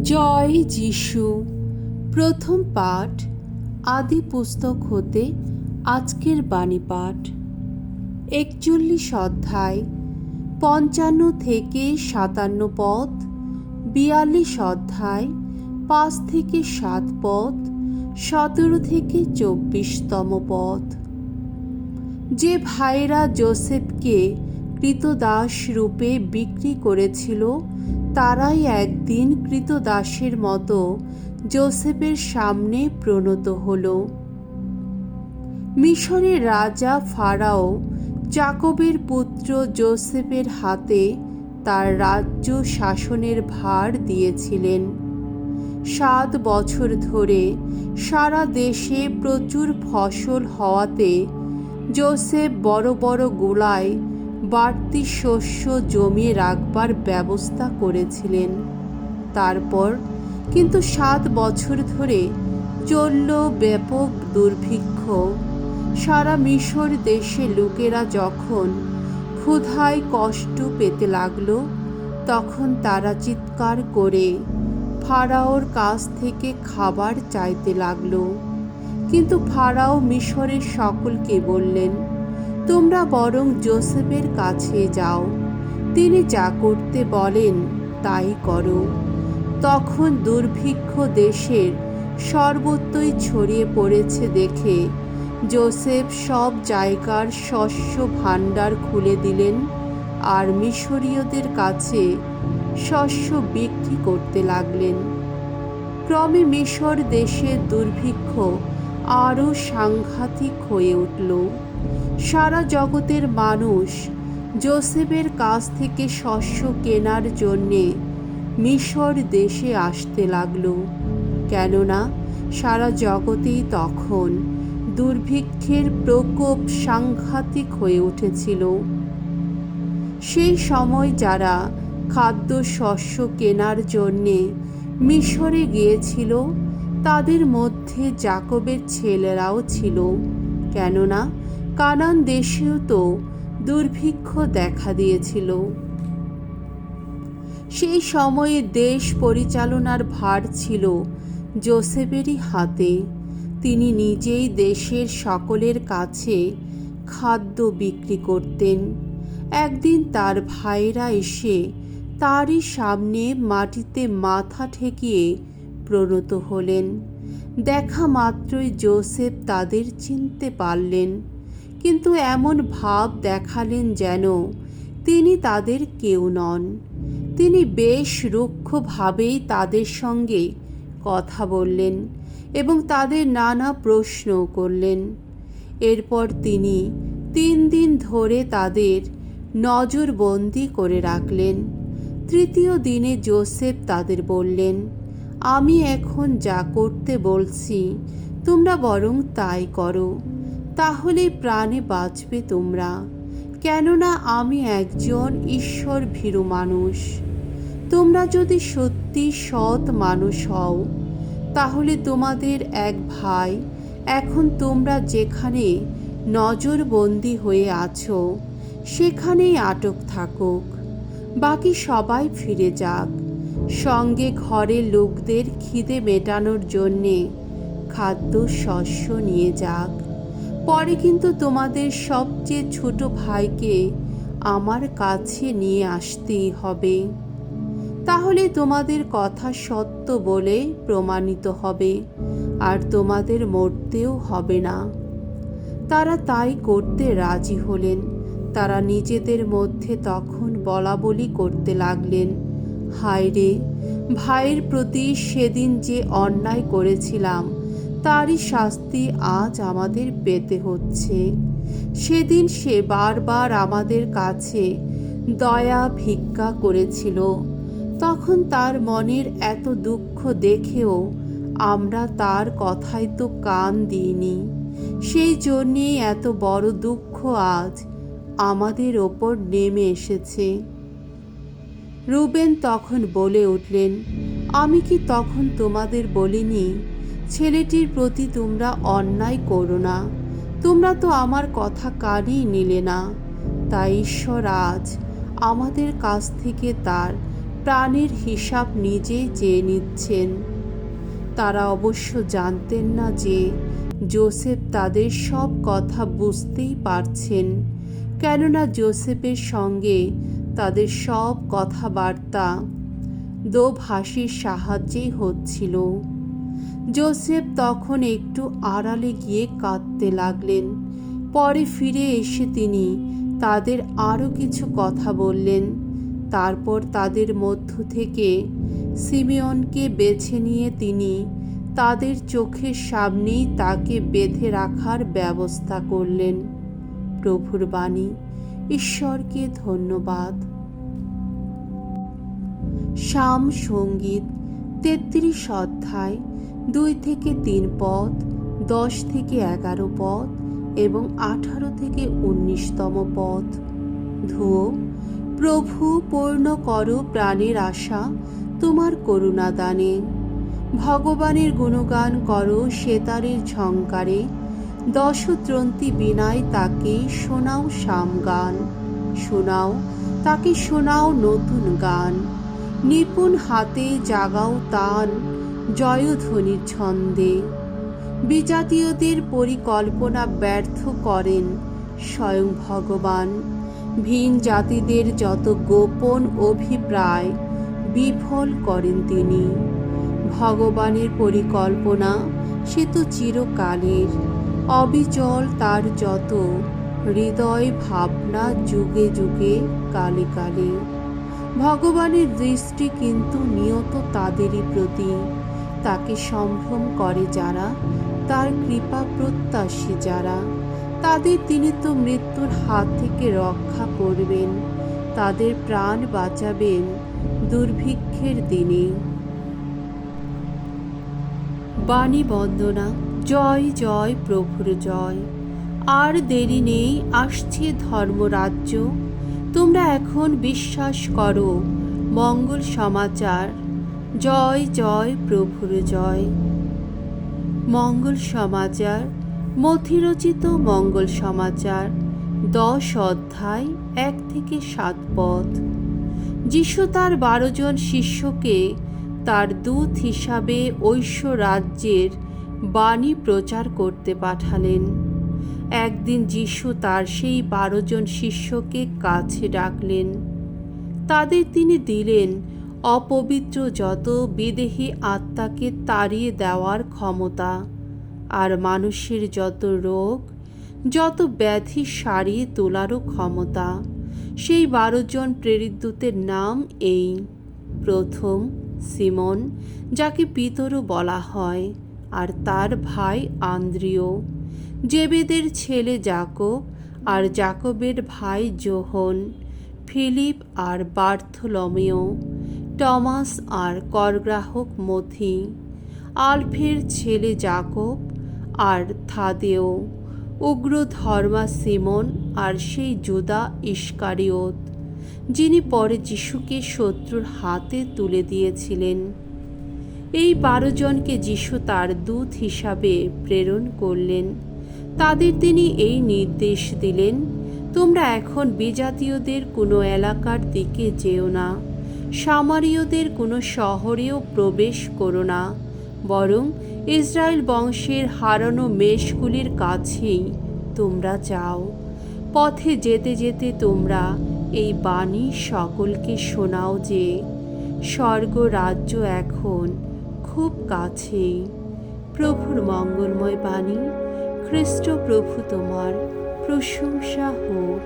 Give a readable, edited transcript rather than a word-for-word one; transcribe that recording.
জয় যিশু। প্রথম পাঠ আদি পুস্তক হতে আজকের বাণী পাঠ 41 অধ্যায় 55 থেকে 57 পদ, 42 অধ্যায় 5 থেকে 7 পদ, 17 থেকে 24তম পদ। যে ভাইরা যোসেফকে কৃতদাস রূপে বিক্রি করেছিল, তারাই একদিন কৃতদাসের মতো যোসেফের সামনে প্রণত হল। মিশরের রাজা ফারাও যাকবের পুত্র যোসেফের হাতে তার রাজ্য শাসনের ভার দিয়েছিলেন। 7 বছর ধরে সারা দেশে প্রচুর ফসল হওয়াতে যোসেফ বড় বড় গোলায় বাড়তি শস্য জমিয়ে রাখবার ব্যবস্থা করেছিলেন। তারপর কিন্তু 7 বছর ধরে চলল ব্যাপক দুর্ভিক্ষ। সারা মিশর দেশে লোকেরা যখন ক্ষুধায় কষ্ট পেতে লাগল, তখন তারা চিৎকার করে ফারাওর কাছ থেকে খাবার চাইতে লাগল। কিন্তু ফারাও মিশরের সকলকে বললেন, তোমরা বরং যোসেফের কাছে যাও, তিনি যা করতে বলেন তাই করো। তখন দুর্ভিক্ষ দেশের সর্বত্রই ছড়িয়ে পড়েছে দেখে যোসেফ সব জায়গার শস্য ভাণ্ডার খুলে দিলেন আর মিশরীয়দের কাছে শস্য বিক্রি করতে লাগলেন। ক্রমে মিশর দেশের দুর্ভিক্ষ আরও সাংঘাতিক হয়ে উঠল। সারা জগতের মানুষ যোসেফের কাছ থেকে শস্য কেনার জন্যে মিশর দেশে আসতে লাগল, কেননা সারা জগতেই তখন দুর্ভিক্ষের প্রকোপ সাংঘাতিক হয়ে উঠেছিল। সেই সময় যারা খাদ্য শস্য কেনার জন্যে মিশরে গিয়েছিল, তাদের মধ্যে যাকবের ছেলেরাও ছিল, কেননা কানান দেশেও তো দুর্ভিক্ষ দেখা দিয়েছিল। সেই সময়ে দেশ পরিচালনার ভার ছিল যোসেফেরই হাতে। তিনি নিজেই দেশের সকলের কাছে খাদ্য বিক্রি করতেন। একদিন তার ভাইরা এসে তারই সামনে মাটিতে মাথা ঠেকিয়ে প্রণত হলেন। দেখা মাত্রই যোসেফ তাদের চিনতে পারলেন, কিন্তু এমন ভাব দেখালেন যেন তিনি তাদের কেউ নন। তিনি বেশ রুক্ষভাবেই তাদের সঙ্গে কথা বললেন এবং তাদের নানা প্রশ্ন করলেন। এরপর তিনি 3 দিন ধরে তাদের নজরবন্দি করে রাখলেন। তৃতীয় দিনে যোসেফ তাদের বললেন, আমি এখন যা করতে বলছি তোমরা বরং তাই করো, তাহলে প্রাণে বাঁচবে তোমরা, কেননা আমি একজন ঈশ্বর ভীরু মানুষ। তোমরা যদি সত্যি সৎ মানুষ হও, তাহলে তোমাদের এক ভাই এখন তোমরা যেখানে নজরবন্দি হয়ে আছো সেখানেই আটক থাকুক, বাকি সবাই ফিরে যাক, সঙ্গে ঘরের লোকদের খিদে মেটানোর জন্যে খাদ্য শস্য নিয়ে যাক। পরে কিন্তু তোমাদের সবচেয়ে ছোট ভাইকে আমার কাছে নিয়ে আসতেই হবে, তাহলে তোমাদের কথা সত্য বলে প্রমাণিত হবে আর তোমাদের মরতেও হবে না। তারা তাই করতে রাজি হলেন। তারা নিজেদের মধ্যে তখন বলাবলি করতে লাগলেন, হায় রে, ভাইয়ের প্রতি সেদিন যে অন্যায় করেছিলাম তারই শাস্তি আজ আমাদের পেতে হচ্ছে। সেদিন সে বারবার আমাদের কাছে দয়া ভিক্ষা করেছিল, তখন তার মনের এত দুঃখ দেখেও আমরা তার কথায় তো কান দিইনি। সেই জন্যেই এত বড় দুঃখ আজ আমাদের ওপর নেমে এসেছে। রুবেন তখন বলে উঠলেন, আমি কি তখন তোমাদের বলিনি, ছেলেটির প্রতি তোমরা অন্যায় করো না? তোমরা তো আমার কথা কানেই নিলে না। তাই ঈশ্বর আজ আমাদের কাছ থেকে তার প্রাণের হিসাব নিজেই চেয়ে নিচ্ছেন। তারা অবশ্য জানতেন না যে যোসেফ তাদের সব কথা বুঝতেই পারছেন, কেননা যোসেফের সঙ্গে তাদের সব কথাবার্তা দোভাষীর সাহায্যেই হচ্ছিল। যোসেফ তখন একটু আড়ালে গিয়ে কাঁদতে লাগলেন। পরে ফিরে এসে তিনি তাদের আরও কিছু কথা বললেন। তারপর তাদের মধ্য থেকে সিমিয়নকে বেছে নিয়ে তিনি তাদের চোখের সামনেই তাকে বেঁধে রাখার ব্যবস্থা করলেন। প্রভুর বাণী। ঈশ্বরকে ধন্যবাদ। সাম সঙ্গীত 33 অধ্যায় 2 থেকে 3 পদ, 10 থেকে 11 পদ এবং 18 থেকে 19তম পদ। ধুয়ো। প্রভু, পূর্ণ করো প্রাণের আশা তোমার করুণা দানে। ভগবানের গুণগান করো সেতারের ঝংকারে। দশত্রন্তি বিনায় তাকে শোনাও সাম গান। শোনাও তাকে, শোনাও নতুন গান। নিপুণ হাতে জাগাও তান জয়ধ্বনির ছন্দে। বিজাতীয়দের পরিকল্পনা ব্যর্থ করেন স্বয়ং ভগবান। ভিন জাতিদের যত গোপন অভিপ্রায় বিফল করেন তিনি। ভগবানের পরিকল্পনা সে তো চিরকালের, অবিচল তার যত হৃদয় ভাবনা যুগে যুগে কালে কালে। ভগবানের দৃষ্টি কিন্তু নিয়ত তাদেরই প্রতি, তাকে সম্ভ্রম করে যারা, তার কৃপা প্রত্যাশী যারা। তাদের তিনি তো মৃত্যুর হাত থেকে রক্ষা করবেন, তাদের প্রাণ বাঁচাবেন দুর্ভিক্ষের দিনে। বাণী বন্দনা। জয় জয় প্রভুর জয়। আর দেরি নেই, আসছে ধর্মরাজ্য। তোমরা এখন বিশ্বাস করো মঙ্গল সমাচার। জয় জয় প্রভুর জয়। মঙ্গল সমাচার। মথিরচিত মঙ্গল সমাচার 10 অধ্যায় 1 থেকে 7 পদ। যিশু তার 12 জন শিষ্যকে তার দূত হিসাবে ঐশ্ব রাজ্যের বাণী প্রচার করতে পাঠালেন। একদিন যিশু তার সেই 12 জন শিষ্যকে কাছে ডাকলেন। তাদের তিনি দিলেন অপবিত্র যত বিদেহী আত্মাকে তাড়িয়ে দেওয়ার ক্ষমতা, আর মানুষের যত রোগ, যত ব্যাধি সারিয়ে তোলারও ক্ষমতা। সেই 12 জন প্রেরিত দূতের নাম এই। প্রথম সিমন, যাকে পিতরও বলা হয়, আর তার ভাই আন্দ্রিয়, জেবেদের ছেলে যাকব আর যাকবের ভাই যোহন, ফিলিপ আর বার্থলোমেয়, টমাস আর করগ্রাহক মথি, আলফের ছেলে যাকব আর থাদেও, উগ্র ধর্মা সিমন আর সেই জুদা ইস্কারিওত, যিনি পরে যিশুকে শত্রুর হাতে তুলে দিয়েছিলেন। এই 12 জনকে যিশু তার দূত হিসাবে প্রেরণ করলেন। তাদের তিনি এই নির্দেশ দিলেন, তোমরা এখন বিজাতীয়দের কোনো এলাকার দিকে যেও না, সামারীয়দের কোনো শহরেও প্রবেশ করো না, বরং ইসরায়েল বংশের হারানো মেষগুলির কাছেই তোমরা যাও। পথে যেতে যেতে তোমরা এই বাণী সকলকে শোনাও যে স্বর্গ রাজ্য এখন খুব কাছেই। প্রভুর মঙ্গলময় বাণী। খ্রিস্ট প্রভু তোমার প্রশংসা হোক।